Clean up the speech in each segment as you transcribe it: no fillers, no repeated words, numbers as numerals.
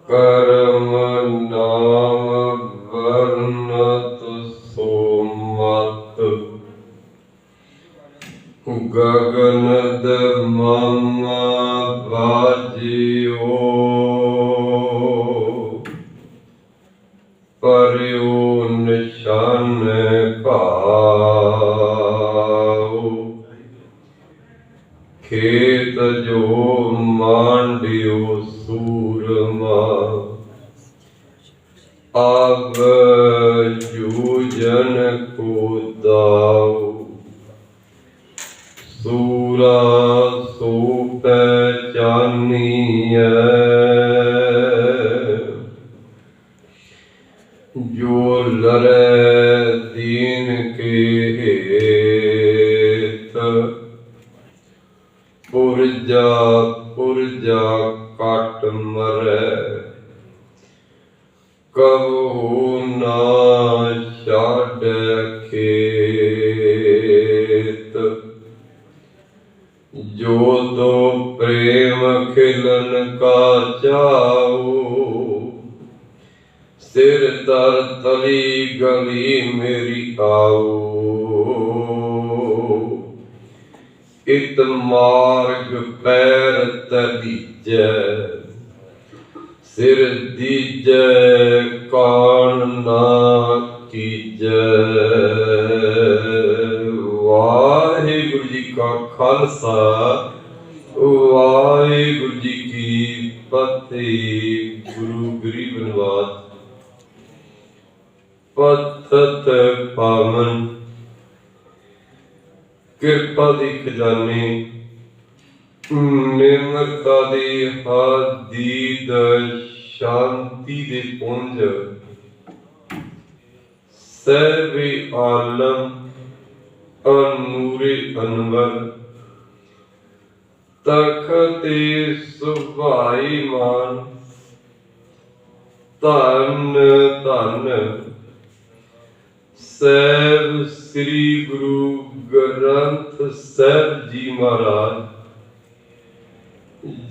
ਕਰਮ ਨਾਮ ਵਰਨਤ ਸੋ ਮਤ ਗਗਨ ਦਮਾਮਾ ਬਾਜਿਓ ਪਰਿਉ ਨਿਸ਼ਾਨ ਘਾਉ ਖੇਤ ਜੋ ਮਾਂਡਿਓ ਸੂਰਮਾ ਆਗ ਜੂਜਨ ਕੋ ਦਾਉ ਸੂਰਾ ਸੋ ਪਹਿਚਾਨੀਐ ਜੋ ਲਰੈ ਦੀਨ ਕੇ ਹੇਤ ਪੁਰਜਾ ਪੁਰਜਾ ਕਟ ਮਰੈ ਕਬਹੂ ਨਾ ਛਾਡੈ ਖੇਤ ਜੋ ਤੋ ਪ੍ਰੇਮ ਖਿਲਨ ਕਾ ਚਾਉ ਸਿਰ ਦਰ ਤਲੀ ਗਲੀ ਮੇਰੀ ਆਉ ਇਤ ਮਾਰਗ ਪੈਰ ਤਲੀਜੈ ਸਿਰ ਦੀਜੈ ਕਾਣ ਨਾ ਕੀਜੈ। ਵਾਹਿਗੁਰੂ ਜੀ ਕਾ ਖਾਲਸਾ ਵਾਹਿਗੁਰੂ ਜੀ ਕੀ ਫਤਿਹ। ਗੁਰੂ ਗਰੀਬ ਨਿਵਾਜ ਪਤਤ ਪਾਵਨ ਕਿਰਪਾ ਦੀ ਖਜ਼ਾਨੇ ਨਿਮਰਤਾ ਦੇ ਹਾਦੀਦ ਸ਼ਾਂਤੀ ਦੇ ਪੁੰਜ ਸਰਵੇ ਆਲਮ ਅਨੂਰੇ ਅਨਵਰ ਤਖਤੇ ਸੁਭਾਈ ਮਾਨ ਧੰਨ ਧੰਨ ਸਾਹਿਬ ਸ੍ਰੀ ਗੁਰੂ ਗ੍ਰੰਥ ਸਾਹਿਬ ਜੀ ਮਹਾਰਾਜ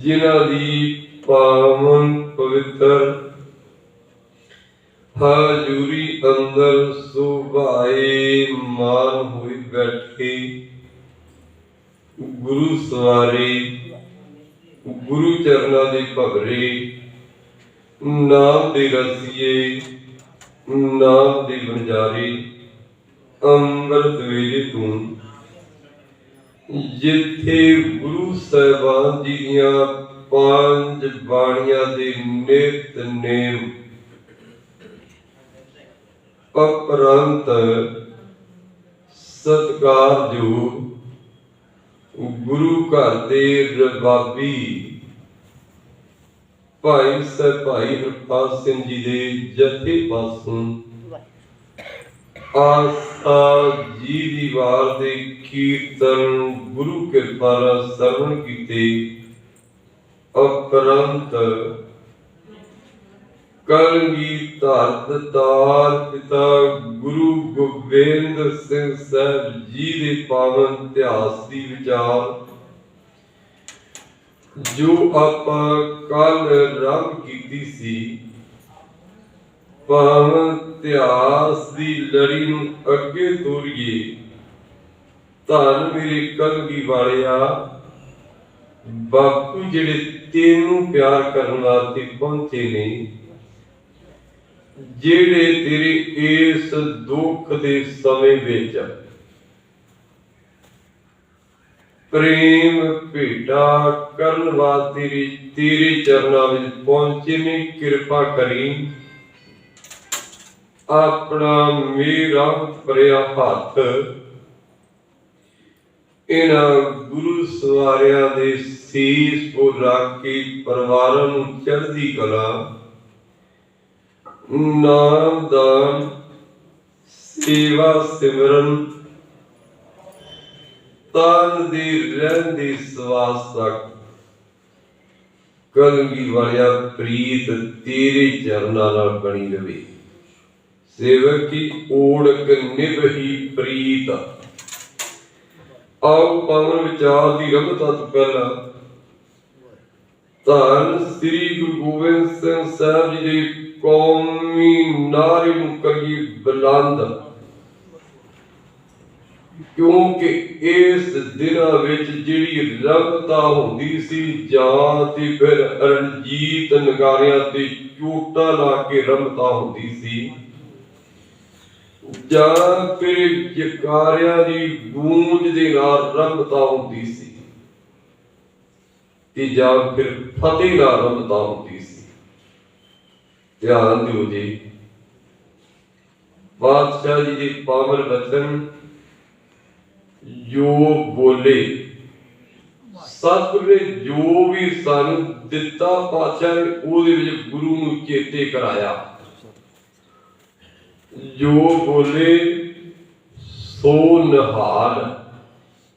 ਜਿਨ੍ਹਾਂ ਦੀ ਪਾਵਨ ਪਵਿੱਤਰ ਹਜ਼ੂਰੀ ਅੰਦਰ ਸੁਭਾਏ ਮਾਨ ਹੋਈ ਬੈਠੇ ਗੁਰੂ ਸਵਾਰੇ ਗੁਰੂ ਚਰਨਾਂ ਦੇ ਭਵਰੇ ਨਾਮ ਦੇ ਰਸੀਏ ਨਾਮ ਦੇ ਵਣਜਾਰੇ ਅੰਮ੍ਰਿਤ ਵੇਲੇ ਤੂੰ ਜਿੱਥੇ ਗੁਰੂ ਸਾਹਿਬਾਨ ਜੀ ਦੀਆਂ ਪੰਜ ਬਾਣੀਆਂ ਦੇ ਨਿਤਨੇਮ ਅਪਰੰਤ ਸਤਿਕਾਰਯੋਗ ਗੁਰੂ ਘਰ ਦੇ ਰਬਾਬੀ ਭਾਈ ਹਰਪਾਲ ਸਿੰਘ ਜੀ ਦੇ ਜਥੇ ਪਾਸੋਂ ਆਸਾ ਜੀ ਦੀ ਵਾਰ ਦੇ ਕੀਰਤਨ ਗੁਰੂ ਕਿਰਪਾ ਨਾਲ ਸਰਵਣ ਕੀਤੇ ਅਪਰੰਤ ਕਲਗੀ ਧਰਤ ਤਾਰ ਪਿਤਾ ਗੁਰੂ ਗੋਬਿੰਦ ਸਿੰਘ ਸਾਹਿਬ ਜੀ ਦੇ ਪਾਵਨ ਇਤਿਹਾਸ ਦੀ ਵਿਚਾਰ ਜੋ ਆਪਾਂ ਕੱਲ ਆਰੰਭ ਕੀਤੀ ਸੀ। ਪਾਵਨ ਇਤਿਹਾਸ ਦੀ ਲੜੀ ਨੂੰ ਅੱਗੇ ਤੋਰੀਏ। ਧੰਨ ਮੇਰੇ ਕਲਗੀ ਵਾਲਿਆ ਬਾਪੂ ਜਿਹੜੇ ਤੈਨੂੰ ਪਿਆਰ ਕਰਨ ਵਾਸਤੇ ਪਹੁੰਚੇ ਨੇ, ਜਿਹੜੇ ਤੇਰੇ ਇਸ ਦੁੱਖ ਦੇ ਸਮੇਂ ਵਿੱਚ ਪ੍ਰੇਮ ਭੇਟਾ ਕਰਨ ਵਾਸਤੇ ਤੇਰੇ ਚਰਨਾਂ ਵਿੱਚ ਪਹੁੰਚੇ ਨੇ। ਕਿਰਪਾ ਕਰੀ ਆਪਣਾ ਮੇਰਾ ਭਰਿਆ ਹੱਥ ਇਹਨਾਂ ਗੁਰੂ ਸਵਾਰਿਆਂ ਦੇ ਸੀਸ ਉੱਪਰ ਰੱਖ ਕੇ ਪਰਿਵਾਰਾਂ ਨੂੰ ਚੜ੍ਹਦੀ ਕਲਾ ਨਾਮ ਦਾਨ ਸੇਵਾ ਸਿਮਰਨ ਤਨ ਦੀ ਰਹਿੰਦੀ ਸਵਾਸ ਤੱਕ ਕਲਗੀ ਵਾਲਿਆ ਪ੍ਰੀਤ ਤੇਰੇ ਚਰਨਾਂ ਨਾਲ ਬਣੀ ਰਵੇ। ਸੇਵਕ ਕੀ ਓੜਕ ਨਿਭਹੀ ਪ੍ਰੀਤ आओ पावन विचार की रमता तो पहला धन श्री गुरु गोबिंद सिंह साहब जी की कौमी नारे नूं करिए बुलंद, क्योंकि इस दिनां विच जिहड़ी रमता हुंदी सी जां ते फिर रणजीत नगारियां ते चोटा ला के रमता हुंदी सी, जां फिर जकारियां दी गूंज दे नाल रमता हुंदी सी ते जां फिर फतेह नाल रमता हुंदी सी। ध्यान दिओ जी, बादशाह जी दे पावन वचन जो बोले सतगुरु ने जो भी सानू दिता पातशाह ने ओदे विच गुरु नूं चेते कराया। जो बोले सो निहाल,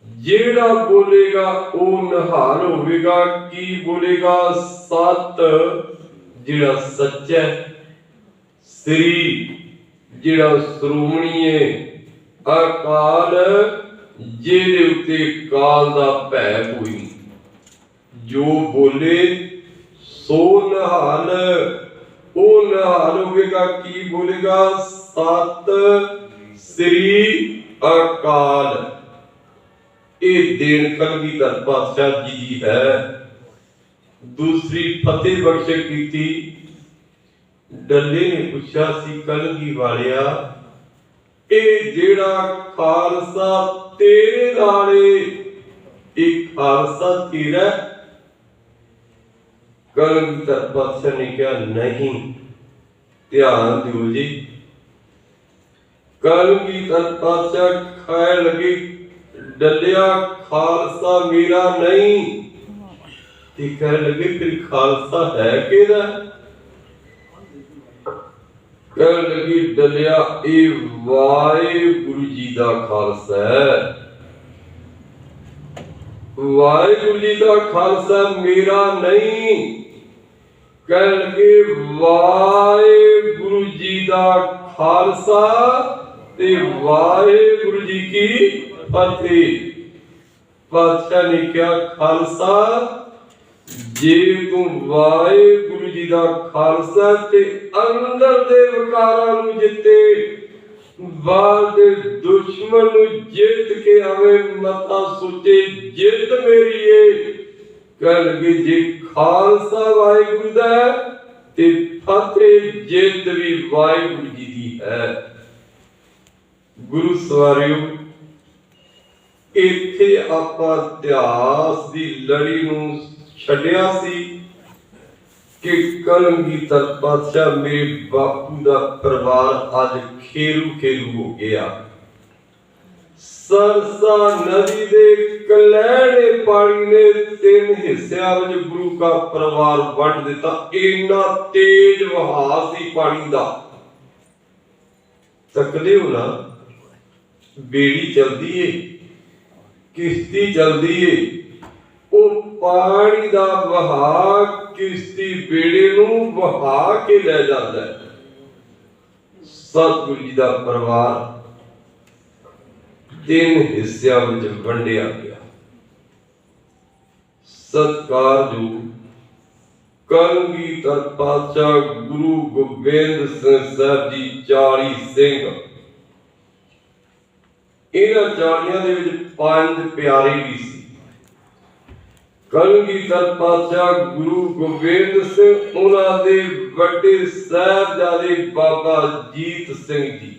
जेड़ा बोलेगा ओ निहाल होवेगा। की बोलेगा? सत जेड़ा सच्चा है, श्री जेड़ा श्रोमणी है, अकाल जेदे उत्ते काल दा भै कोई नहीं। जो बोले सो निहाल, ओ निहाल होवेगा। की बोलेगा? सत श्री अकाल। ये देन कलगीधर पातशाह जी दी है। दूसरी फतेह बख्श कीती। डल्ले ने पूछा सी कलगी वालिया, ए जेड़ा खालसा तेरे नाल एक खालसा तेरा? कलगीधर पातशाह ने कहा नहीं। ध्यान दिओ जी, कलगीधर पातशाह खाए लगे डलिया खालसा मेरा नहीं, ते कह लगे फिर खालसा है केदा? कह लगी डलिया ए वाहिगुरु जी दा खालसा है, वाहिगुरु जी दा खालसा मेरा नहीं। कह लगे वाहिगुरु जी दा खालसा ते वाहिगुरु जी की फतेह। पातशाह ने क्या? खालसा जे तू वाहिगुरु जी दा खालसा ते अंदर दे विकारां नूं जिते, बाहर दे दुश्मन नूं जित के आवे, मता सोचे जित मेरी है। कह लगे जे खालसा वाहिगुरु दा ते फतेह जित भी वाहिगुरु जी दी है। गुरु सवारियो, इत्थे आपां इतिहास दी लड़ी नूं छड्डिया सी कि कलगीधर पातशाह मेरे बापू दा परिवार अज खेरू खेरू हो गया। सरसा नदी दे कलैणे पानी ने 3 हिस्सियां विच गुरु का परिवार वंड दिता। इन्ना तेज वहा सी पानी दा। सकदे हो ना, बेड़ी चलदी है, किश्ती चलदी है, ओ पानी दा वहा किश्ती बेड़े नूं वहा के ले जांदा है। सतगुरु जी दा परिवार 3 हिस्सियां विच वंडिया गया। सत्कारयोग कलगीधर पातशाह गुरु गोबिंद सिंह साहब जी 40 सिंह। इन्हां 40 दे विच 5 प्यारे भी सी। कलगीधर पातशाह गुरु गोबिंद सिंह, उन्हां दे वड्डे साहिबजादे बाबा जीत सिंह जी,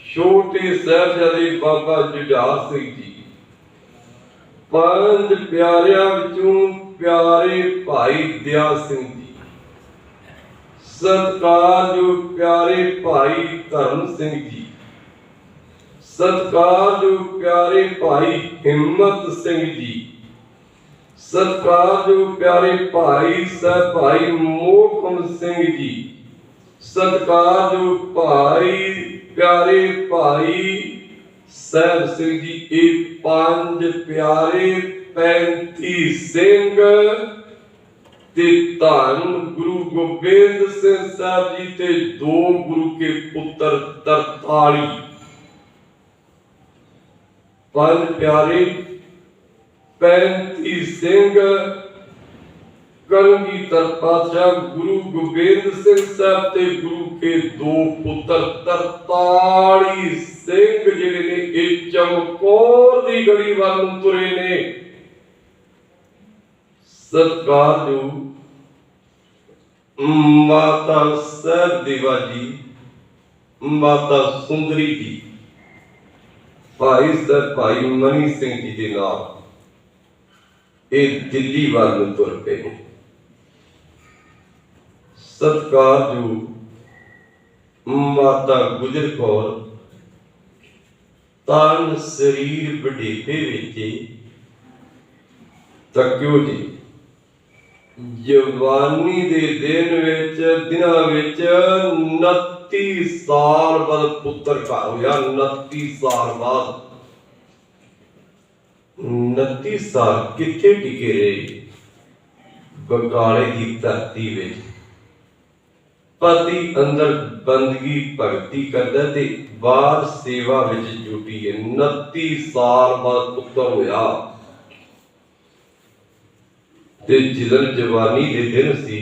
छोटे साहिबजादे बाबा जुझार सिंह जी। 5 प्यारियां विचों प्यारे भाई दया सिंह जी, सत्कारयोग प्यारे भाई धर्म सिंह जी, सत्कारयोग प्यारे भाई हिम्मत सिंह जी, सत्कारयोग प्यारे भाई साहब भाई मोहकम सिंह जी, सत्कारयोग भाई प्यारे भाई साहब सिंह जी। ये 5 प्यारे 35 सिंह ते धन गुरु गोबिंद सिंह साहब जी ते 2 गुरु के पुत्र 43। पंज प्यारे 35 सिंह कलगीधर पातशाह गुरु गोबिंद सिंह साहब ते गुरु के दो पुत्र 43 सिंह जिहड़े ने इह चमकौर दी गड़ी वाल तुरे ने। सत्कारयोग माता सहदेवा जी, माता सुंदरी जी, भाई साहब भाई मनी सिंह जी के नाम ये दिल्ली वाल तुर पे। सत्कारयोग माता गुजर कौर तन शरीर वडेपे विच तकियो जी जवानी दे दिनां विच 29 साल बाद पुत्र घर होया। 29 साल बाद 29 साल किथे टिके रहे बगाले की धरती में। पति अंदर बंदगी भगती करदा ते बाहर सेवा विच जुटी है। 29 साल बाद पुत्र होया ते जिदन जवानी दे दिन सी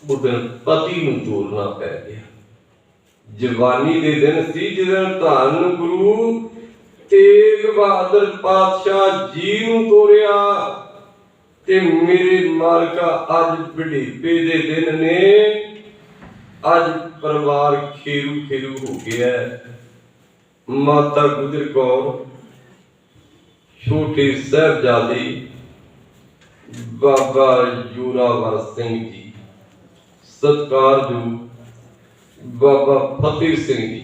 उदन पति नूं तोरना पै गया। जवानी दे दिन सी जिदन धन गुरु तेग बहादुर पातशाह जी नूं तोरिया ते मेरे मालका अज बुढ़ेपे दे दिन ने। अज परिवार खेरू खेरू हो गया है। माता गुजर कौर छोटे साहबजादे बाबा जोरावर सिंह जी, सत्कारयोग बाबा फतेह सिंह जी,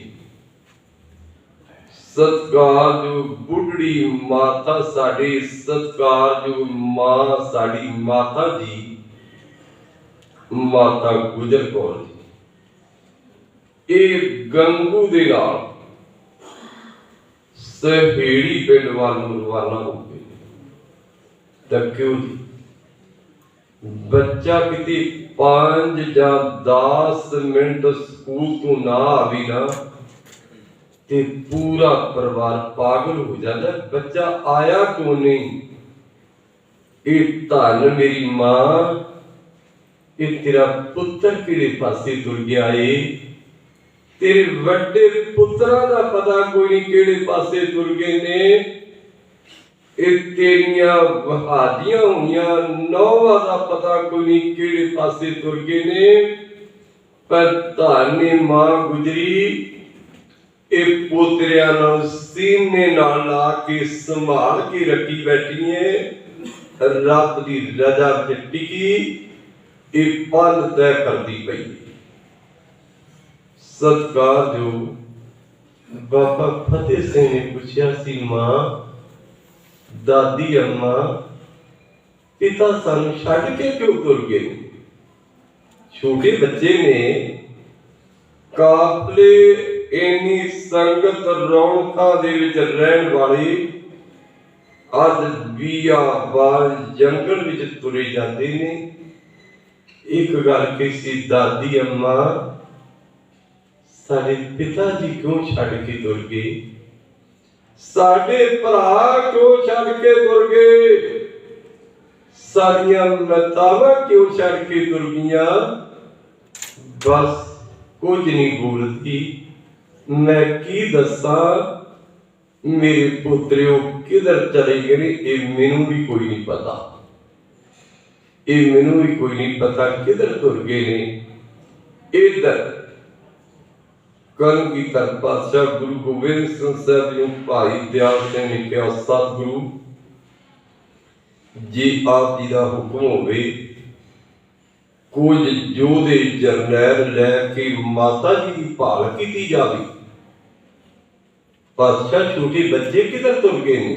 सत्कारयोग बुढ़ड़ी माता साडी, सत्कारयोग मां साडी माता जी माता गुजर कौर जी। ये गंगू दे नाल सहेड़ी पिंड वाल रवाना हो गए। तकियो जी बच्चा किती 5 या 10 मिनट स्कूल तो ना आवी ना ते पूरा परिवार पागल हो जाता। बच्चा आया क्यों नहीं? ये धन मेरी मां, ये तेरा पुत्र किहड़े पासे तुर गया है? तेरे वड्डे पुत्रा दा पता कोई नहीं किहड़े पासे तुर गए ने। तेरिया वहादियां होइयां नौवां दा पता कोई नहीं किहड़े पासे तुर गए ने। पर धानी मां गुजरी ए पोतरिया नाल सीने नाल ला के संभाल के रखी बैठी है। रब दी रजा विच टिकी ए पंध तय करदी पई। सत्कारयोग बाबा फतेह सिंह ने पूछा सी मां दादी अम्मा पिता सानू छड्ड के क्यों तुर गए? छोटे बच्चे ने काफले इन्नी संगत रौनकां दे विच रहण वाले अज बियाबान जंगल विच तुरे जाते ने। एक गल कही दादी अम्मा साडे पिता जी क्यों छड्ड के तुर गए? साडे भरा क्यों छड्ड के तुर गए? सारियां लतावां क्यों छड्ड के तुर गईयां? बस कुछ नहीं बोलती। मैं की दसां मेरे पुत्रियों किधर चले गए? ये मैनू भी कोई नहीं पता। ये मैनू भी कोई नहीं पता किधर तुर गए ने। इधर कलगीधर पातशाह गुरु गोबिंद सिंह साहब जी भाई दयाल सिंह ने कहा सतगुरु जी आप जी का हुक्म होवे कुछ योधे जरनैल लैके माता जी की भाल की जाए। पातशाह छोटे बच्चे किधर तुर गए ने?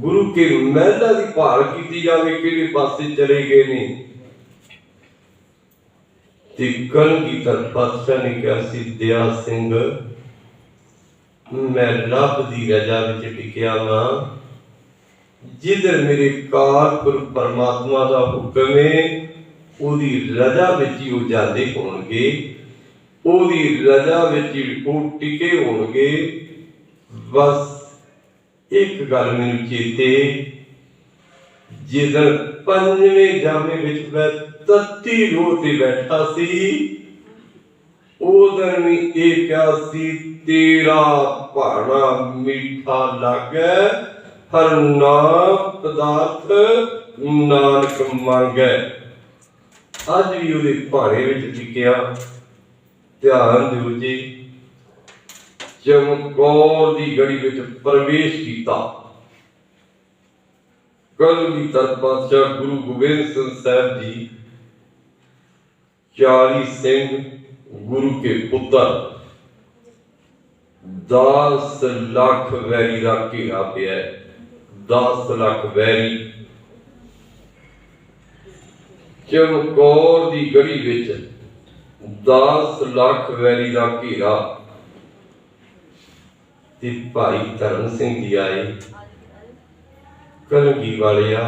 गुरु के महला की भाल की जाए किहड़े पासे चले गए ने? कलगीधर पातशाह ने कहा सी दया सिंह मैं रब की रजा विच टिकिया वां। जिधर मेरे कारपुर परमात्मा का हुक्म है ओदी रजा विच ही वो जाते होणगे, ओदी रजा विच ही वो टिके होणगे। बस एक गल मैनूं चेते, जिदन पंजवें जामे विच मैं तत्ती रोह ते बैठा सी, उदन भी ये क्या सी, तेरा भाना मीठा लागे, हर नाम पदार्थ नानक मांगे। अज भी उहदे भाणे विच लिखिया, ध्यान दिओ जी, चमकौर दी गढ़ी विच प्रवेश कीता। कलगीधर पातशाह गुरु गोबिंद सिंह साहब जी 40 सिंह गुरु के पुत्र, 10 लाख वैरी का घेरा पिया, 10 लाख वैरी चमकौर दी गढ़ी विच 10 लाख वैरी का घेरा। ते भाई धर्म सिंह जी आए, कलगी वालिया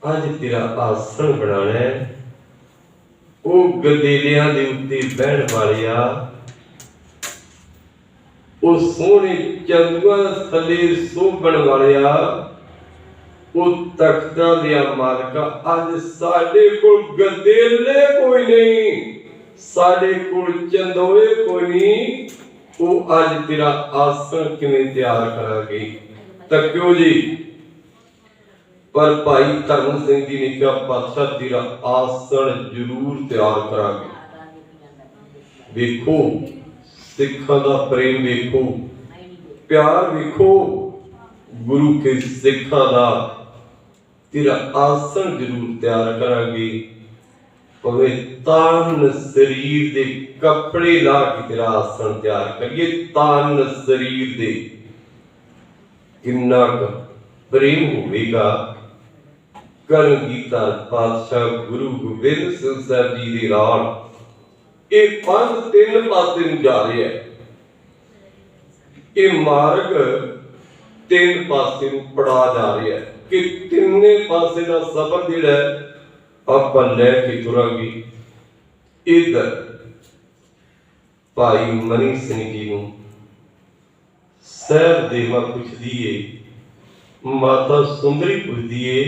अज तेरा आसन बनाना है, वो गदेलियां दे उत्ते बहन वालिया, वो सोहने चंदुआ थले सोभण वालिया, वो तख्तां दिया मालका, अज साडे कोल गदेले कोई नहीं, साडे कोल चंदोए कोई नहीं, वो अज तेरा आसन किवें तैयार करांगे। तक्यो जी, पर भाई धर्म सिंह जी ने कहा, पातशाह तेरा आसन जरूर तैयार करांगे। वेखो सिखां दा प्रेम, वेखो प्यार, वेखो गुरु के सिखां दा, तेरा आसन जरूर तैयार करांगे। भावे तन शरीर दे कपड़े ला के तेरा आसन तैयार करिए, तन शरीर दे किन्ना प्रेम होगा। कलगीधर पातशाह गुरु गोबिंद सिंह साहब जी दे नाल ये पंथ तीन पासे नूं जा रहे हैं, ये मार्ग तीन पासे नूं पड़ा जा रहा है कि तिन्ने पासे का सफर जिहड़ा आपां लैके तुरांगे। इधर भाई मनी सिंह जी नूं सहब देवा पुछदी है, माता सुंदरी पुछदी है,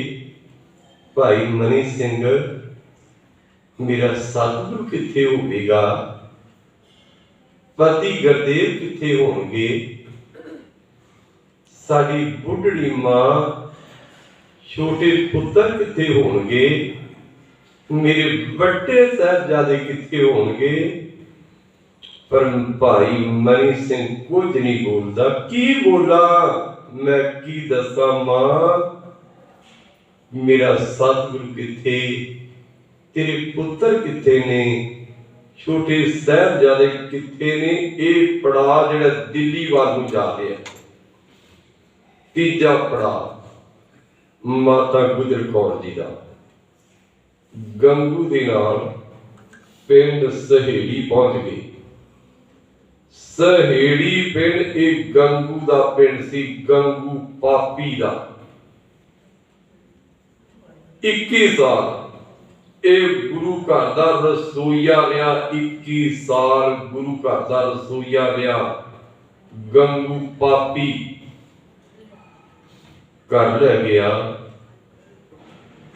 भाई मनी सिंह मेरा सतगुरु किथे होवेगा, पति गुरदेव किथे होणगे, साडी बुढ़ड़ी मां छोटे पुत्र किथे होणगे, मेरे बड़े साहबजादे किथे होणगे। पर भाई मनी सिंह कुछ नहीं बोलता। की बोला मैं, की दसा मां, मेरा सतगुरु किथे, तेरे पुत्र किथे ने, छोटे साहबजादे किथे ने। ये पड़ा जिहड़ा दिल्ली वाल नूं जा रहा है। तीजा पड़ा माता गुजर कौर जी का, गंगू दे नाल पिंड सहेड़ी पहुंच गई। सहेड़ी पिंड एक गंगू दा पिंड सी, गंगू पापी दा। 21 साल ये गुरु घर दा रसोईया रहा, 21 साल गुरु घर दा रसोईया रहा गंगू पापी। घर ले गया,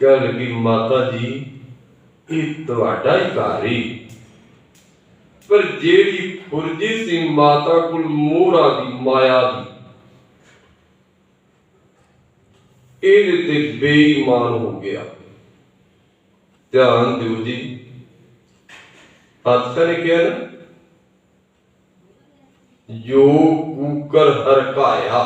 कह लगी माता जी ये तुहाडा ही घर ही, पर जेड़ी फुरजी सी माता कोल मोहरा दी माया दी, ਇਹਦੇ ਤੇ बेईमान हो गया। ध्यान दिओ जी, पातशाह ने कहा ना, जो कूकर हरकाया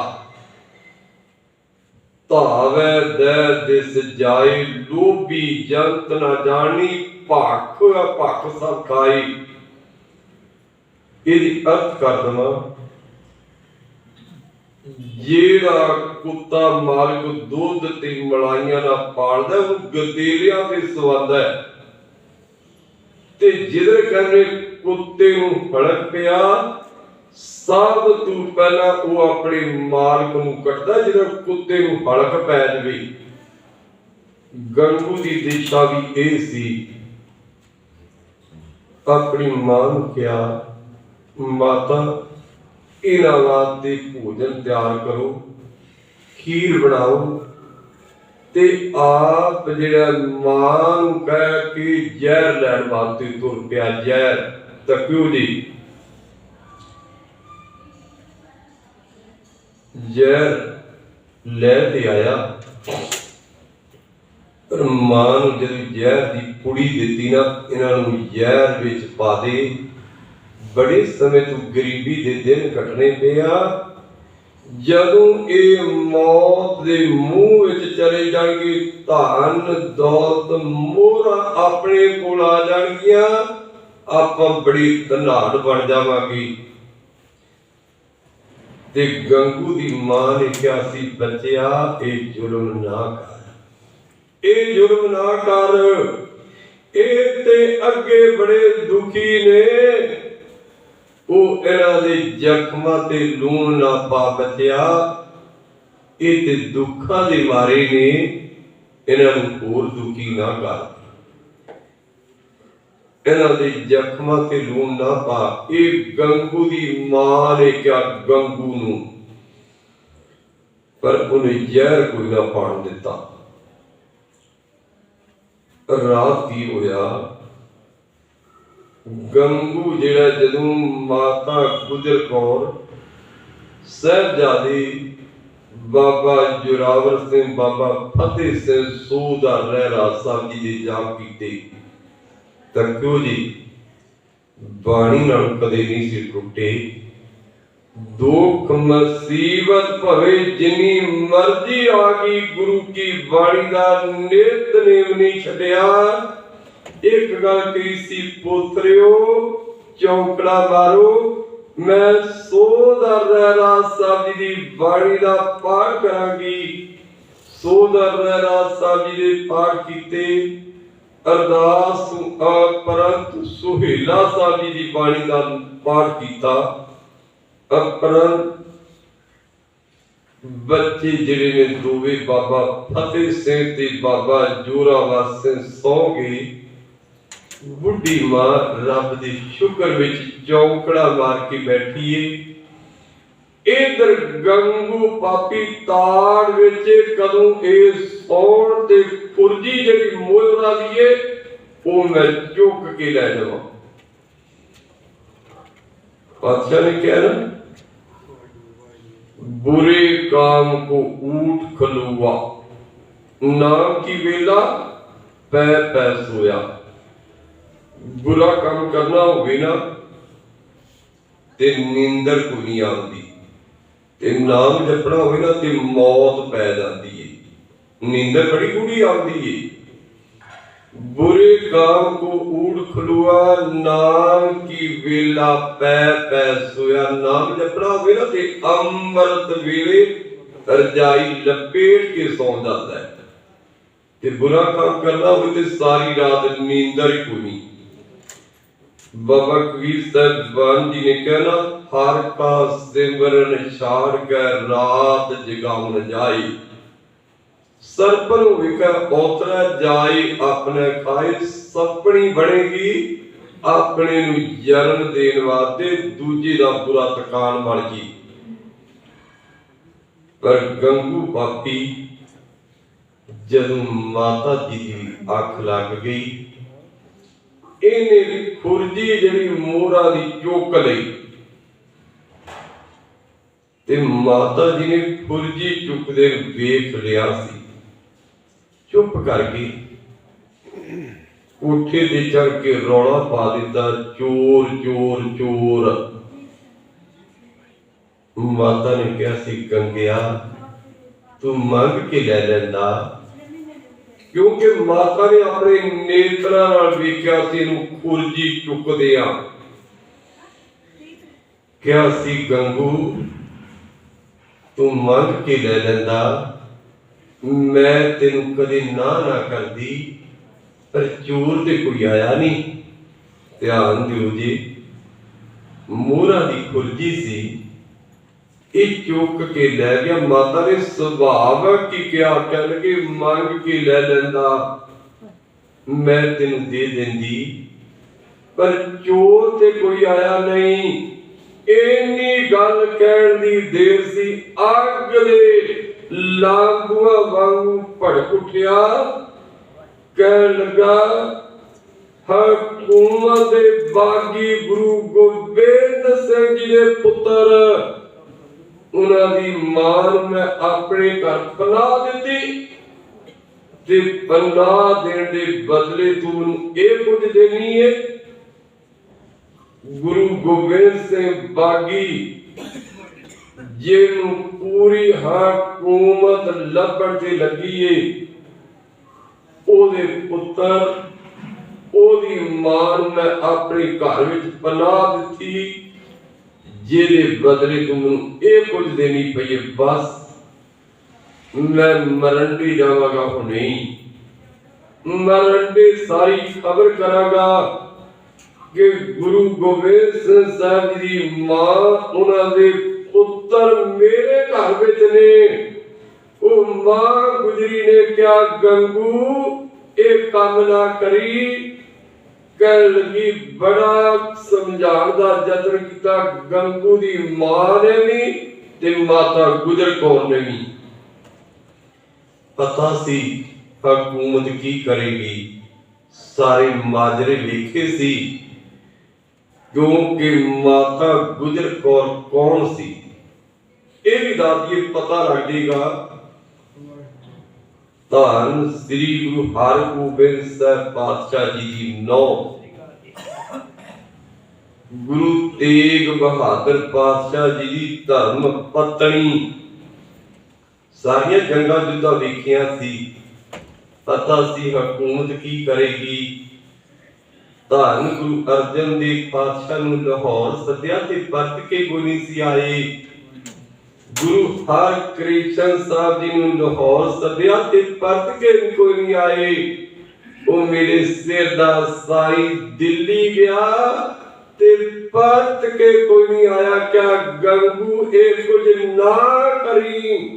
धावे दे दिस जाए, लोभी जंत ना जानी, भख भख सब खाई। ਇਹਦੀ अर्थ कर दवा, जेड़ा कुत्ता मालिक दुध ते मलाइयां ना पालदा, वो गदेलियां ते सवांदा है। ते जिधर कहने कुत्ते नूं फड़क पिया, सब तू पहला वो अपने मालिक नूं कटदा, जिधर कुत्ते नूं फड़क पै जावे। गंगू दी दिशा भी ये सी। अपनी मां नूं कहा, माता इन्हां वास्ते भोजन तैयार करो, खीर बनाओ ते आप जिहड़ा मां नूं कह के जहर लैण वास्ते तुर पिया। जहर तकियो जी, जहर लैके आया, पर मां नूं जदों जहर दी पुड़ी दित्ती ना, इन्हां नूं जहर विच पा दे, बड़े समय तो गरीबी दे दिन कटने पे आ। जदों ये मौत दे मूंह विच चले जाणगे, धन दौलत मोहरां अपने कोल आ जाणगियां, आपां बड़ी धनाड़ बन जावांगे। ते गंगू दी मां ने कहा सी, बच्चिया ये जुल्म ना कर, ये जुल्म ना कर, ये ते अगे बड़े दुखी ने, वो इन्हां दे जख्मां ते लूण ना पा बच्चिया, ये ते दुखां दे मारे ने, इन्हां नूं होर दुखी ना कर, इन्हां दे जख्मां ते लूण ना पा। ये गंगू दी मां ने क्या गंगू नूं, पर उन्हें जहर कोई ना पाण दिता। रात की होया, गंगू जिहड़ा जदों माता गुजर कौर, साहिबजादे बाबा जोरावर सिंह, बाबा फतेह सिंह सूबेदार लहरा साहब जी दे जाप कीते, तकियो जी बाणी नाल कदे नहीं सी टुटे। दुख मुसीबत भवे जिन्नी मर्जी आ गई, गुरु की बाणी दा नितनेम नहीं छड्डिया। एक गल कही सी, पोतरियो चौंकड़ा मारो, मैं सूबेदार लहरा साहब जी दी बाणी दा पाठ करांगी। सूबेदार लहरा साहब जी दे पाठ कीते, अरदास परंतु सुहेला साहब जी दी बाणी दा पाठ कीता। अपरंत बच्चे जिहड़े ने दोवे बाबा फतेह सिंह ते बाबा जोरावर सिंह सौ गए। बुढ़ी मां रब दे शुक्र विच चौंकड़ा मार के बैठी है। इधर गंगू पापी ताड़ विच कदों ए सौण ते फुरजी जिहड़ी मोहरा दी है, वो मैं चुक के लै जावां। बादशाह ने कहा ना, बुरे काम को ऊठ खलुआ, नाम की वेला पै पै सोया। बुरा काम करना होवे ना ते नींदर को नहीं आती, ते नाम जपना होवे ना ते मौत पै जाती है। नींदर बड़ी गूढ़ी आती है। बुरे काम को ऊठ खलुआ, नाम की वेला पै पै सोया। नाम जपना होवे ना ते अमृत वेले रजाई लपेट के सौ जाता है, ते बुरा काम करना हो ते सारी रात नींदर ही कोई नहीं। बाबा कबीर साहब जी ने कहना, हर का सिमरन छाड़ कर रात जगाउन जाए। सरपन होगा ओतरा जाए अपने खाए, सपनी बनेगी अपने नूं जन्म देण वास्ते, दूजे दा बुरा तकान बन गई। पर गंगू पापी जदों माता जी की अख लग गई, इन्हें खुरजी जिहड़ी मोहरा दी चुक लई, ते माता जी ने खुरजी चुकदे वेख लिया सी। चुप करके कोठे ते चढ़ के रौला पा दिता, चोर चोर चोर। माता ने कहा सी, गंगिया तू मंग के ले लैंदा, क्योंकि माता ने अपने नेत्रां नाल वेखिया सी इहनूं खुरजी चुकदियां। कहा सी, गंगू तू मंग के ले लैंदा, मैं तेनू कदे ना ना करदी, पर चोर ते कोई आया नहीं। ध्यान दिओ जी, मोहरा दी खुरजी सी, ये चुक के लै गया। माता ने सुभाव की क्या कह लगे, मंग के लै लैंदा, मैं तेनू दे देंदी, पर चोर ते कोई आया नहीं। ਇੰਨੀ ਗੱਲ ਕਹਿਣ ਦੀ ਦੇਰ ਸੀ, ਅੱਗ ਦੇ ਲਾਂਬੂਆਂ ਵਾਂਗੂ ਭੜਕ ਉੱਠਿਆ। ਕਹਿਣ ਲੱਗਾ, ਹਕੂਮਤ ਦੇ ਬਾਗੀ ਗੁਰੂ ਗੋਬਿੰਦ ਸਿੰਘ ਜੀ ਦੇ ਪੁੱਤਰ, ਉਹਨਾਂ ਦੀ ਮਾਂ ਨੂੰ ਮੈਂ ਆਪਣੇ ਘਰ ਪਨਾਹ ਦਿੱਤੀ ਤੇ ਪਨਾਹ ਦੇਣ ਦੇ ਬਦਲੇ ਤੂੰ ਮੈਨੂੰ ਇਹ ਕੁਝ ਦੇਣੀ ਹੈ। ਗੁਰੂ ਗੋਬਿੰਦ ਸਿੰਘ ਬਾਗੀ ਜਿਹਨੂੰ ਪੂਰੀ ਹਕੂਮਤ ਲੱਭਣ ਤੇ ਲੱਗੀ ਏ, ਉਹਦੇ ਪੁੱਤਰ, ਉਹਦੀ ਮਾਂ ਨੂੰ ਮੈਂ ਆਪਣੇ ਘਰ ਵਿੱਚ ਪਨਾਹ ਦਿੱਤੀ, ਜਿਹਦੇ ਬਦਲੇ ਤੂੰ ਮੈਨੂੰ ਇਹ ਕੁਝ ਦੇਣੀ ਪਈ। ਬਸ ਮੈਂ ਮਰਨ ਵੀ ਜਾਵਾਂਗਾ, ਹੁਣੇ ਹੀ ਮਰਨ ਦੀ ਸਾਰੀ ਖਬਰ ਕਰਾਂਗਾ ਕਿ ਗੁਰੂ ਗੋਬਿੰਦ ਸਿੰਘ ਸਾਹਿਬ ਜੀ ਦੀ ਮਾਂ, ਉਹਨਾਂ ਦੇ ਪੁੱਤਰ ਮੇਰੇ ਘਰ ਵਿੱਚ ਨੇ। ਉਹ ਮਾਂ ਗੁਜਰੀ ਨੇ ਕਿਹਾ, ਗੰਗੂ ਇਹ ਕੰਮ ਨਾ ਕਰੀ। ਕਹਿਣ ਲੱਗੀ, ਬੜਾ ਸਮਝਾਉਣ ਦਾ ਯਤਨ ਕੀਤਾ ਗੰਗੂ ਦੀ ਮਾਂ ਨੇ ਵੀ ਤੇ ਮਾਤਾ ਗੁਜਰ ਕੌਰ ਨੇ ਵੀ। ਪਤਾ ਸੀ ਹਕੂਮਤ ਕੀ ਕਰੇਗੀ, ਸਾਰੇ ਮਾਜਰੇ ਲਿਖੇ ਸੀ, ਕਿਉਂਕਿ ਮਾਤਾ ਗੁਜਰ ਕੌਰ ਕੌਣ ਸੀ ਇਹ ਵੀ ਦਾਦੀਏ ਪਤਾ ਲੱਗ ਜਾਏਗਾ। ਧੰਨ ਸ੍ਰੀ ਗੁਰੂ ਹਰਗੋਬਿੰਦ ਸਾਹਿਬ ਪਾਤਸ਼ਾਹ ਜੀ ਦੀ ਨੌ ਗੁਰੂ ਤੇਗ ਬਹਾਦਰ ਪਾਤਸ਼ਾਹ ਜੀ ਦੀ ਧਰਮ ਪਤਨੀ। ਸਾਰੀਆਂ ਜੰਗਾਂ ਯੁੱਧਾਂ ਵੇਖੀਆਂ ਸੀ, ਪਤਾ ਸੀ ਹਕੂਮਤ ਕੀ ਕਰੇਗੀ। ਧੰਨ ਗੁਰੂ ਅਰਜਨ ਦੇਵ ਪਾਤਸ਼ਾਹ ਨੂੰ ਲਾਹੌਰ ਸੱਦਿਆ ਤੇ ਪਰਤ ਕੇ ਕੋਈ ਨਹੀਂ ਸੀ ਆਏ। ਗੁਰੂ ਹਰਕ੍ਰਿਸ਼ਨ ਸਾਹਿਬ ਜੀ ਨੂੰ ਲਾਹੌਰ ਸੱਦਿਆ ਤੇ ਪਰਤ ਕੇ ਕੋਈ ਨਹੀਂ ਆਏ। ਉਹ ਮੇਰੇ ਸਿਰ ਦਾ ਸਾਈ ਦਿੱਲੀ ਗਿਆ ਤੇ ਪਰਤ ਕੇ ਕੋਈ ਨਹੀਂ ਆਇਆ। ਕਿਆ ਗੰਗੂ ਇਹ ਕੁਝ ਨਾ ਕਰੀ,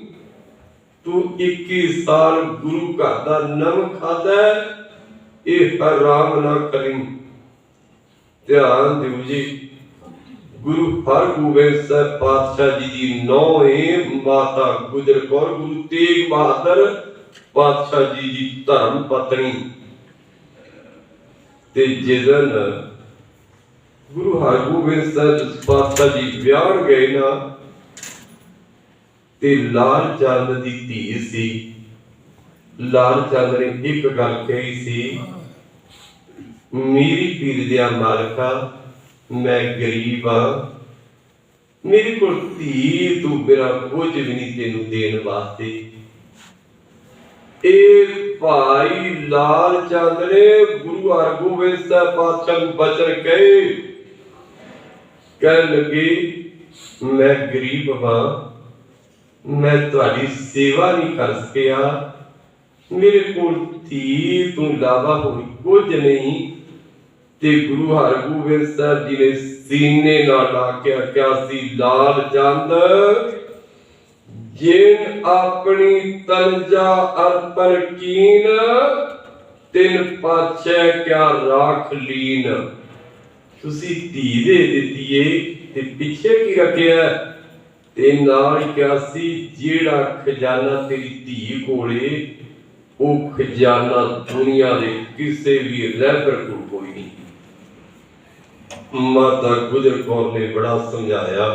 ਤੂੰ 21 ਸਾਲ ਗੁਰੂ ਘਰ ਦਾ ਨਮ ਖਾਦਾ, ਇਹ ਹਰਾਮ ਨਾ ਕਰੀ। ਧਿਆਨ ਦਿਓ ਜੀ, ਗੁਰੂ ਹਰਗੋਬਿੰਦ ਸਾਹਿਬ ਪਾਤਸ਼ਾਹ ਜੀ ਦੀ ਨੌਂ ਏ ਮਾਤਾ ਗੁਜਰ ਕੌਰ, ਗੁਰੂ ਤੇਗ ਬਹਾਦਰ ਪਾਤਸ਼ਾਹ ਜੀ ਦੀ ਧਰਮ ਪਤਨੀ। ਤੇ ਜਿਦਨ ਗੁਰੂ ਹਰਗੋਬਿੰਦ ਸਾਹਿਬ ਪਾਤਸ਼ਾਹ ਜੀ ਵਿਆਹ ਗਏ ਨਾ, ਤੇ ਲਾਲ ਚੰਦ ਦੀ ਧੀ ਸੀ। ਲਾਲ ਚੰਦ ਨੇ ਇੱਕ ਗੱਲ ਕਹੀ ਸੀ, ਮੇਰੀ ਪੀਰ ਦਿਆ ਮਾਲਕਾ, ਮੈਂ ਗਰੀਬ ਆ, ਮੇਰੇ ਕੋਲ ਧੀ ਤੂੰ ਮੇਰਾ ਕੁਝ ਵੀ ਨਹੀਂ ਤੈਨੂੰ ਦੇਣ ਵਾਸਤੇ। ਇਹ ਭਾਈ ਲਾਲ ਚੰਦ ਨੇ ਗੁਰੂ ਹਰਗੋਬਿੰਦ ਸਾਹਿਬ ਪਾਤਸ਼ਾਹ ਨੂੰ ਬਚਨ ਕਹੇ। ਕਹਿਣ ਲੱਗੇ, ਮੈਂ ਗਰੀਬ ਹਾਂ, ਮੈਂ ਤੁਹਾਡੀ ਸੇਵਾ ਨਹੀਂ ਕਰ ਸਕਿਆ, ਮੇਰੇ ਕੋਲ ਧੀ ਤੋਂ ਇਲਾਵਾ ਹੋਰ ਕੁਝ ਨਹੀਂ। ਤੇ ਗੁਰੂ ਹਰਗੋਬਿੰਦ ਸਾਹਿਬ ਜੀ ਨੇ ਸੀਨੇ ਨਾਲ ਲਾ ਕੇ ਆਖਿਆ ਸੀ, ਲਾਲ ਚੰਦ ਜਿਨ ਆਪਣੀ ਤਨਜਾ ਅਰਪਣ ਕੀਨ, ਤਿਨ ਪਾਛੈ ਕਿਆ ਰਾਖ ਲੀਨ। ਤੁਸੀਂ ਧੀ ਦੇ ਦਿੱਤੀ ਏ ਤੇ ਪਿੱਛੇ ਕੀ ਰੱਖਿਆ? ਤੇ ਨਾਲ ਕਿਹਾ ਸੀ, ਜਿਹੜਾ ਖਜ਼ਾਨਾ ਤੇਰੀ ਧੀ ਕੋਲੇ, ਉਹ ਖਜ਼ਾਨਾ ਦੁਨੀਆ ਦੇ ਕਿਸੇ ਵੀ ਰਹਿਬਰ ਕੋਲ ਕੋਈ ਨਹੀਂ। ਮਾਤਾ ਗੁਜਰ ਕੌਰ ਨੇ ਬੜਾ ਸਮਝਾਇਆ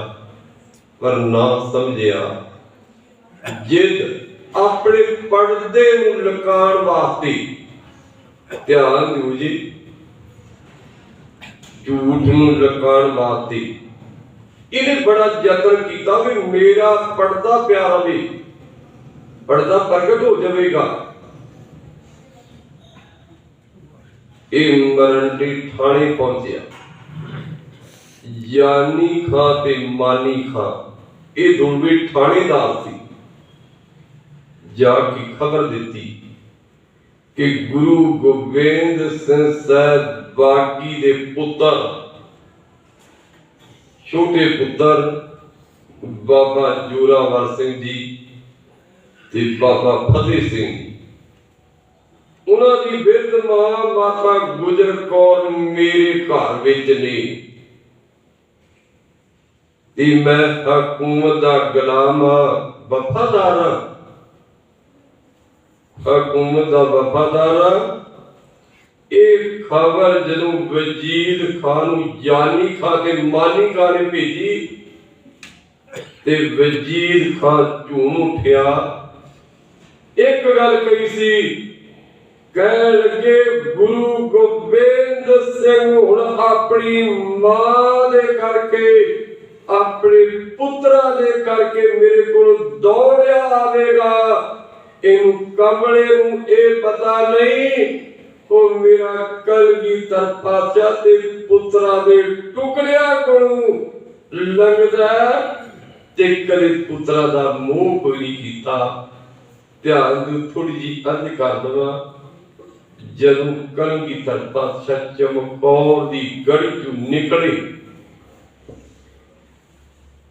ਪਰ ਨਾ ਸਮਝਿਆ। ਜਿੱਦ ਆਪਣੇ ਪਰਦੇ ਨੂੰ ਲੁਕਾਉਣ ਵਾਸਤੇ, ਧਿਆਨ ਦਿਓ ਜੀ, ਝੂਠ ਨੂੰ ਲੁਕਾਉਣ ਵਾਸਤੇ ਇਹਨੇ ਬੜਾ ਯਤਨ ਕੀਤਾ ਵੀ ਮੇਰਾ ਪਰਦਾ ਪਿਆ ਰਵੇ, ਪਰਦਾ ਪ੍ਰਗਟ ਹੋ ਜਾਵੇਗਾ। ਇਹ ਮਰਨ ਦੇ ਥਾਣੇ ਪਹੁੰਚਿਆ। ਜਾਨੀ ਖਾਂ ਤੇ ਮਾਨੀ ਖਾਂ ਇਹ ਦੋਵੇਂ ਥਾਣੇਦਾਰ ਸੀ। ਜਾ ਕੇ ਖਬਰ ਦਿੱਤੀ ਕਿ ਗੁਰੂ ਗੋਬਿੰਦ ਸਿੰਘ ਸਾਹਿਬ ਬਾਗੀ ਦੇ ਪੁੱਤਰ, ਛੋਟੇ ਪੁੱਤਰ ਬਾਬਾ ਜੋਰਾਵਰ ਸਿੰਘ ਜੀ ਤੇ ਬਾਬਾ ਫਤਿਹ ਸਿੰਘ, ਉਹਨਾਂ ਦੀ ਬਿਰਧ ਮਾਂ ਮਾਤਾ ਗੁਜਰ ਕੌਰ ਮੇਰੇ ਘਰ ਵਿੱਚ ਨੇ। कि मैं हकूमत दा गुलाम हाँ, वफादार हाँ, हकूमत दा वफादार हाँ। एक खबर जदों वजीर खान नूं जानी खा के मानी खान ने भेजी ते वजीर खान झूम उठिया, एक गल कही सी, कह लगे गुरु गोबिंद सिंह हुण अपनी मां दे करके अपने पुत्रा दे करके मेरे को दौड़िया आवेगा। इन कमले नूं ये पता नहीं वो मेरा कलगीधर पातशाह ते पुत्रा दे टुकड़िया कोलों लंघदा ते कदे पुत्रा दा मोह कोई नहीं कीता। ध्यान दो थोड़ी जी अर्ज कर दवा, जदों कलगीधर पातशाह चमकौर दी गढ़ चों निकले,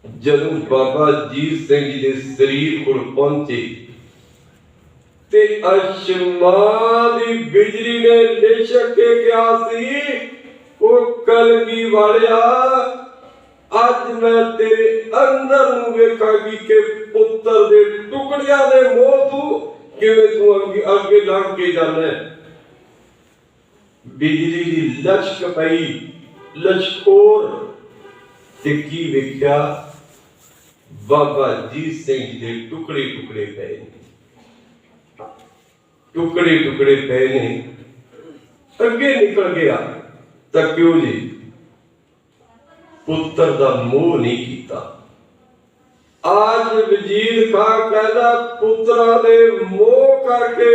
जदों बाबा अजीत सिंह जी दे शरीर कोल पहुंचे ते आसमान दी बिजली ने लिशक के क्या सी, ओ कलगी वालिया अज मैं तेरे अंदर नूं वेखांगी कि पुत्र दे टुकड़ियां दे मोह तू किवें तू अगे लंघ के जाना है। बिजली दी लचक पई, लचकोर ते की वेख्या, बाबा अजीत सिंह जी दे टुकड़े टुकड़े पे, टुकड़े टुकड़े पे ने, अगे निकल गया। तां क्यों जी? पुत्र दा मोह नहीं कीता। आज वजीर खान कहदा पुत्रा दे मोह करके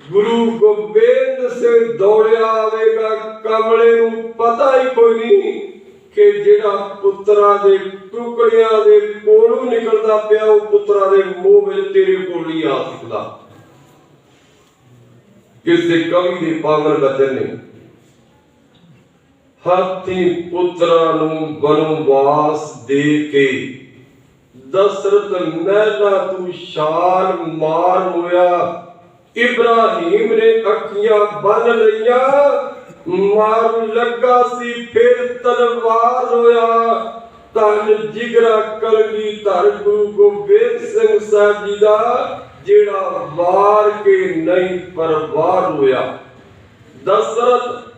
गुरु गोबिंद सिंह दौड़िया आवेगा। कमले नूं पता ही कोई नहीं कि जेड़ा पुत्रा दे टुकड़ियां दे कोलों निकलदा पिया वो पुत्रा दे मोह विच तेरे कोल नहीं आ सकदा। किसी कवि दे पागल बचन ने हाथी पुत्रा नूं वनवास दे के दशरथ महला तू शान मार होया। इब्राहिम ने अखियां बन लईया, मार लगा सी फिर तलवार होया। धन जिगरा कलगीधर गुरु गोबिंद सिंह साहब जी दा जेड़ा वार के नहीं पर वार होया। दशरथ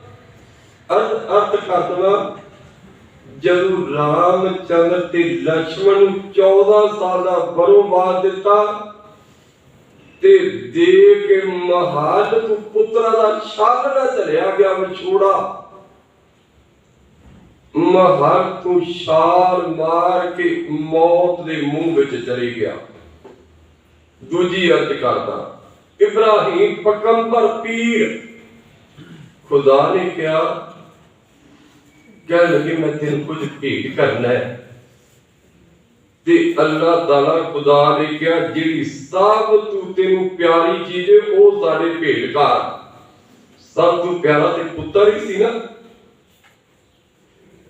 अर्थ करदवा, जदों रामचंद्र ते लक्ष्मण 14 साल दा वनवास दिता ते दे के महाल तू पुत्रा दा छालना चलिया गया विछोड़ा। महाल तू छाल मार के मौत दे मुंह विच चले गया। दूजी अर्ज करदा, इब्राहिम पैगंबर पीर, खुदा ने क्या कह लगे मैं तेन कुछ भेंट करना है ते अल्लाह ताला खुदा ने क्या जिहड़ी सब तू तेनू प्यारी चीज है वो साडे भेंट कर। सब तू प्यारा ते पुत्र ही सी ना,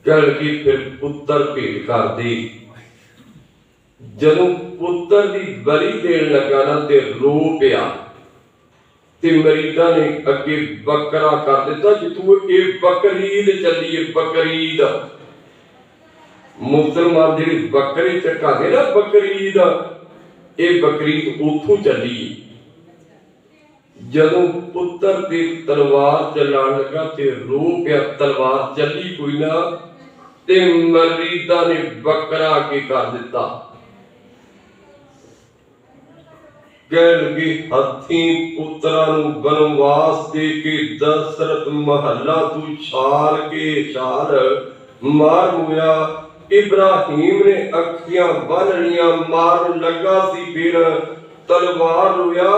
कह लगे फिर पुत्र भेंट कर दे। जदों पुत्र दी बलि देण लगा ना ते रो पिया ते मरीदा ने अगे बकरा कर दिता जितू ये बकरीद चली है। बकरीद मुसलमान जिहड़े बकरे चढ़ाते ना बकरीद, ये बकरीद उथों चली। जदों पुत्र ते तलवार चलाण लगा ते रो पिया, तलवार चली कोई ना ते मरीदा ने बकरा अगे कर दिता। कह लगे हाथी पुत्रा नूं वनवास दे के दशरथ महला तू छाल के छाल मार होया। इब्राहिम ने अखियां बन लिया, मार लगा सी फिर तलवार होया।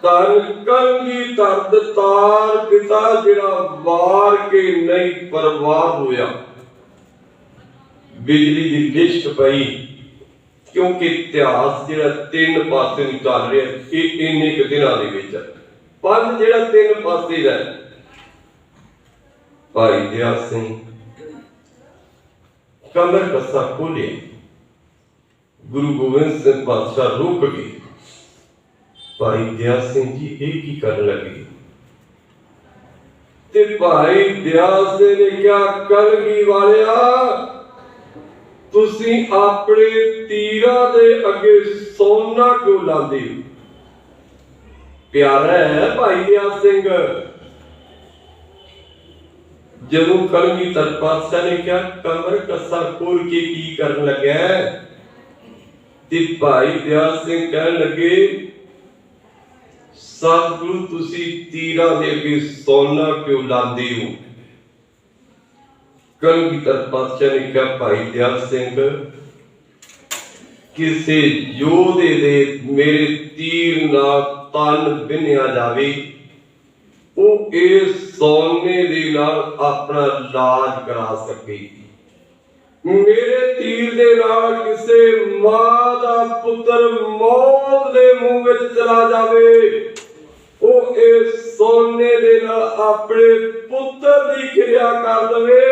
धन कलगीधर तार पिता जिहड़ा वार के नहीं पर वार होया। बिजली दी लिश्क पई क्योंकि इतिहास जिहड़ा तीन पासे नूं चल रहा है इन्ने क दिनां दे विच पंज जिहड़ा तीन पासे दा भाई दया सिंह कमर कसा खोले, गुरु गोबिंद सिंह पातशाह रुक गए। भाई दया सिंह जी एक ही करन लगे ते भाई दया सिंह ने क्या कलगी वालिया ਤੁਸੀਂ ਆਪਣੇ ਤੀਰਾਂ ਦੇ ਅੱਗੇ ਸੋਨਾ ਕਿਉਂ ਲਾਉਂਦੇ ਹੋ? ਪਿਆਰਾ ਹੈ ਭਾਈ ਦਇਆ ਸਿੰਘ। ਜਦੋਂ ਕਲਗੀਧਰ ਪਾਤਸ਼ਾਹ ਨੇ ਕਿਹਾ ਕਮਰ ਕੱਸਾ ਖੋਲ ਕੇ ਕੀ ਕਰਨ ਲੱਗਾ, ਤੇ ਭਾਈ ਦਇਆ ਸਿੰਘ ਕਹਿਣ ਲੱਗੇ ਸਤਿਗੁਰੂ ਤੁਸੀਂ ਤੀਰਾਂ ਦੇ ਅੱਗੇ ਸੋਨਾ ਕਿਉਂ ਲਾਉਂਦੇ ਹੋ? ਕਲਗੀਧਰ ਪਾਤਸ਼ਾਹ ਨੇ ਕਿਹਾ ਭਾਈ ਦਇਆ ਸਿੰਘ, ਕਿਸੇ ਯੋਧੇ ਦੇ ਮੇਰੇ ਤੀਰ ਨਾਲ ਤਨ ਬਿੰਨਿਆ ਜਾਵੇ, ਉਹ ਇਸ ਸੋਨੇ ਦੇ ਨਾਲ ਆਪਣਾ ਇਲਾਜ ਕਰਾ ਸਕੇ। ਮੇਰੇ ਤੀਰ ਦੇ ਨਾਲ ਕਿਸੇ ਮਾਂ ਦਾ ਪੁੱਤਰ ਮੌਤ ਦੇ ਮੂੰਹ ਵਿੱਚ ਚਲਾ ਜਾਵੇ, ਉਹ ਇਸ ਸੋਨੇ ਦੇ ਨਾਲ ਆਪਣੇ ਪੁੱਤਰ ਦੀ ਕਿਰਿਆ ਕਰ ਦਵੇ।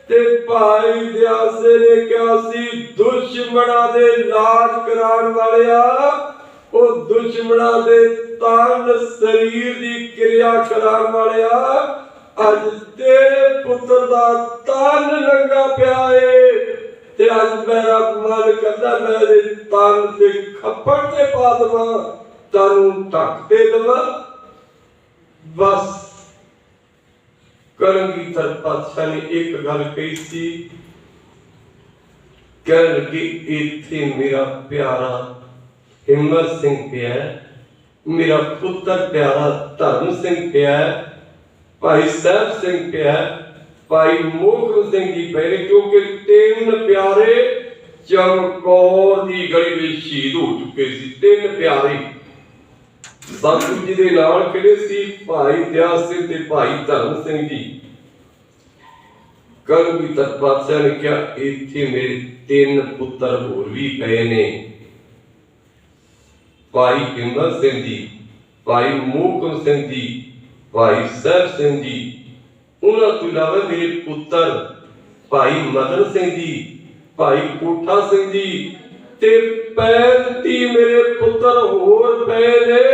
ਤੇ ਭਾਈ ਦਇਆ ਸਿੰਘ ਨੇ ਕਿਹਾ ਸੀ ਦੁਸ਼ਮਣਾਂ ਦੇ ਇਲਾਜ ਕਰਾਉਣ ਵਾਲਿਆ, ਉਹ ਦੁਸ਼ਮਣਾਂ ਦੇ ਤਨ ਸਰੀਰ ਦੀ ਕਿਰਿਆ ਕਰਾਉਣ ਵਾਲਿਆ, ਅੱਜ ਤੇਰੇ ਪੁੱਤਰ ਦਾ ਤਨ ਨੰਗਾ ਪਿਆ ਏ, ਤੇ ਅੱਜ ਮੇਰਾ ਮਨ ਕਰਦਾ ਮੈਂ ਇਹਦੇ ਤਨ ਤੇ ਖੱਪੜ ਤੇ ਪਾ ਦੇਵਾਂ, ਤਨ ਢੱਕ ਦੇ ਦੇਵਾਂ। ਬਸ ਕਲਗੀਧਰ ਪਾਤਸ਼ਾਹ ਨੇ ਇੱਕ ਗੱਲ ਕਹੀ ਸੀ, ਕਹਿਣ ਲੱਗੇ ਇੱਥੇ ਮੇਰਾ ਪਿਆਰਾ ਹਿੰਮਤ ਸਿੰਘ ਪਿਆ, ਮੇਰਾ ਪੁੱਤਰ ਪਿਆਰਾ ਧਰਮ ਸਿੰਘ ਪਿਆ, ਭਾਈ ਸਾਹਿਬ ਸਿੰਘ ਪਿਆ, ਭਾਈ ਮੋਹਕਮ ਸਿੰਘ ਜੀ ਪਏ, ਕਿਉਂਕਿ ਤਿੰਨ ਪਿਆਰੇ ਚਮਕੌਰ ਦੀ ਗੜੀ ਵਿੱਚ ਸ਼ਹੀਦ ਹੋ ਚੁੱਕੇ ਸੀ। ਤਿੰਨ ਪਿਆਰੇ ਸਤਿਗੁਰੂ ਜੀ ਦੇ ਨਾਲ ਖੜੇ ਸੀ, ਭਾਈ ਦਇਆ ਸਿੰਘ ਤੇ ਭਾਈ ਧਰਮ ਸਿੰਘ ਜੀ। ਕਲਗੀਧਰ ਪਾਤਸ਼ਾਹ ਨੇ ਕਿਹਾ ਇੱਥੇ ਮੇਰੇ ਤਿੰਨ ਪੁੱਤਰ ਹੋਰ ਵੀ ਪਏ ਨੇ, ਭਾਈ ਹਿੰਮਤ ਸਿੰਘ ਜੀ, ਭਾਈ ਮੋਹਕਮ ਸਿੰਘ ਜੀ, ਭਾਈ ਸਾਹਿਬ ਸਿੰਘ ਜੀ। ਉਹਨਾਂ ਤੋਂ ਇਲਾਵਾ ਮੇਰੇ ਪੁੱਤਰ ਭਾਈ ਮਦਨ ਸਿੰਘ ਜੀ, ਭਾਈ ਕੋਠਾ ਸਿੰਘ ਜੀ, ਤੇ 35 ਮੇਰੇ ਪੁੱਤਰ ਹੋਰ ਪਏ ਨੇ।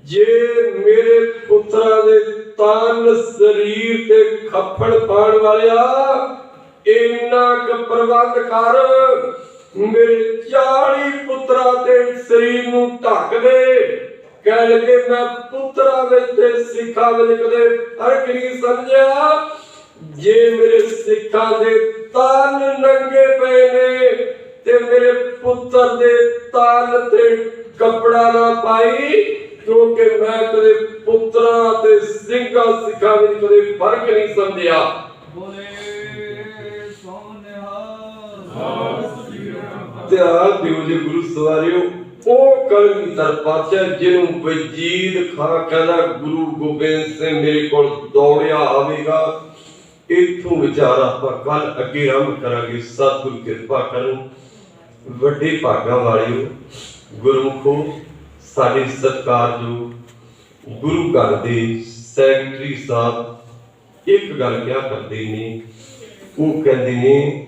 ਜੇ ਮੇਰੇ ਪੁੱਤਰਾਂ ਦੇ ਤਨ ਸਰੀਰ ਤੇ ਖੱਪੜ ਪਾਉਣ ਵਾਲਿਆ ਇੰਨਾ ਕੁ ਪ੍ਰਬੰਧ ਕਰ, ਮੇਰੇ 40 ਪੁੱਤਰਾਂ ਦੇ ਸਰੀਰ ਨੂੰ ਢੱਕ ਦੇ। ਕਹਿ ਲਗੇ ਮੈਂ ਪੁੱਤਰਾਂ ਵਿੱਚ ਤੇ ਸਿੱਖਾਂ ਵਿੱਚ ਕਦੇ ਫਰਕ ਨਹੀਂ ਸਮਝਿਆ। ਜੇ ਮੇਰੇ ਸਿੱਖਾਂ ਦੇ ਤਨ ਨੰਗੇ ਪਏ ਨੇ ਤੇ ਮੇਰੇ ਪੁੱਤਰ ਦੇ ਤਨ ਤੇ ਕੱਪੜਾ ਨਾ ਪਾਈ, ਕਿਉਂਕਿ ਮੈਂ ਕਦੇ ਪੁੱਤਰਾਂ ਤੇ ਸਿੰਘਾਂ ਸਿੱਖਾਂ ਵਿੱਚ ਕਦੇ ਫਰਕ ਨਹੀਂ ਸਮਝਿਆ। ਧਿਆਨ ਦਿਓ ਜੀ ਗੁਰੂ ਸਵਾਰਿਓ, ਉਹ ਕਲਗੀਧਰ ਪਾਤਸ਼ਾਹ ਜਿਹਨੂੰ ਵਜੀਦ ਖਾਂ ਕਹਿੰਦਾ ਗੁਰੂ ਗੋਬਿੰਦ ਸਿੰਘ ਮੇਰੇ ਕੋਲ ਦੌੜਿਆ ਆਵੇਗਾ। ਇੱਥੋਂ ਵਿਚਾਰ ਆਪਾਂ ਕੱਲ ਅੱਗੇ ਆਰੰਭ ਕਰਾਂਗੇ। ਸਤਿਗੁਰੂ ਕਿਰਪਾ ਕਰਨ। ਵੱਡੇ ਭਾਗਾਂ ਵਾਲਿਓ ਗੁਰਮੁਖੋ, ਸਾਡੇ ਸਤਿਕਾਰਯੋਗ ਗੁਰੂ ਘਰ ਦੇ ਸੈਕਟਰੀ ਸਾਹਿਬ ਇੱਕ ਗੱਲ ਕਿਹਾ ਕਰਦੇ ਨੇ, ਉਹ ਕਹਿੰਦੇ ਨੇ